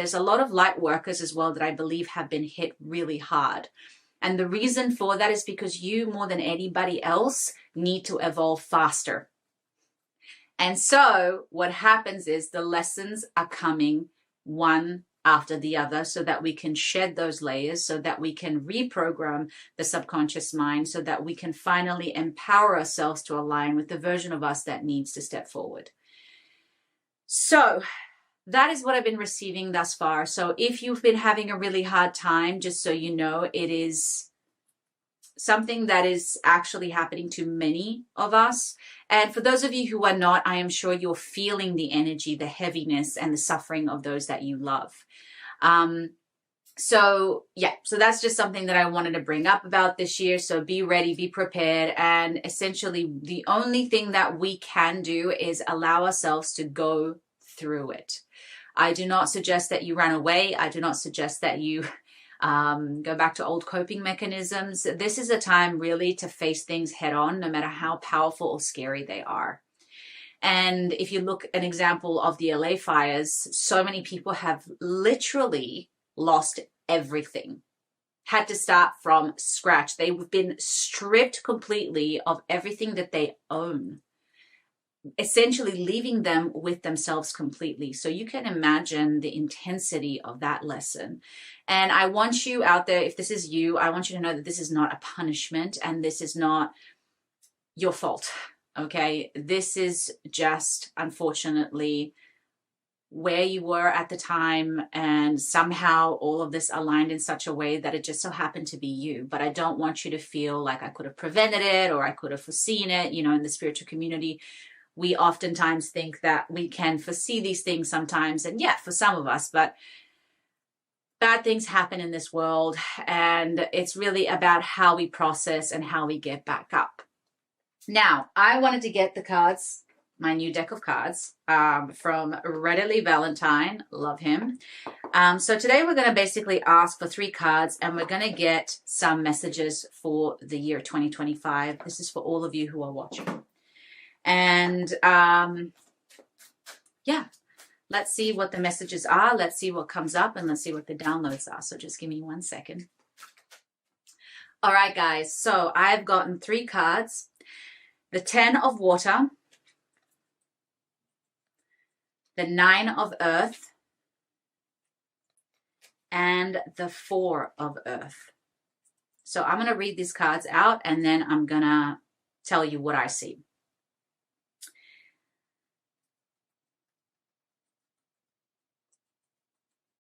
There's a lot of light workers as well that I believe have been hit really hard. And the reason for that is because you, more than anybody else, need to evolve faster. And so what happens is the lessons are coming one after the other so that we can shed those layers, so that we can reprogram the subconscious mind, so that we can finally empower ourselves to align with the version of us that needs to step forward. So that is what I've been receiving thus far. So if you've been having a really hard time, just so you know, it is something that is actually happening to many of us. And for those of you who are not, I am sure you're feeling the energy, the heaviness, and the suffering of those that you love. So that's just something that I wanted to bring up about this year. So be ready, be prepared. And essentially the only thing that we can do is allow ourselves to go through it. I do not suggest that you run away. I do not suggest that you go back to old coping mechanisms. This is a time really to face things head on, no matter how powerful or scary they are. And if you look at an example of the LA fires, so many people have literally lost everything, had to start from scratch. They've been stripped completely of everything that they own, essentially leaving them with themselves completely. So you can imagine the intensity of that lesson. And I want you out there, if this is you, I want you to know that this is not a punishment and this is not your fault. Okay. This is just, unfortunately, where you were at the time, and somehow all of this aligned in such a way that it just so happened to be you. But I don't want you to feel like I could have prevented it or I could have foreseen it. You know, in the spiritual community, we oftentimes think that we can foresee these things sometimes. And yeah, for some of us, but bad things happen in this world. And it's really about how we process and how we get back up. Now, I wanted to get the cards, my new deck of cards, from Readily Valentine. Love him. So today we're going to basically ask for 3 cards and we're going to get some messages for the year 2025. This is for all of you who are watching. And let's see what the messages are. Let's see what comes up and let's see what the downloads are. So just give me 1 second. All right, guys. So I've gotten 3 cards. The 10 of water, the 9 of earth, and the 4 of earth. So I'm going to read these cards out and then I'm going to tell you what I see.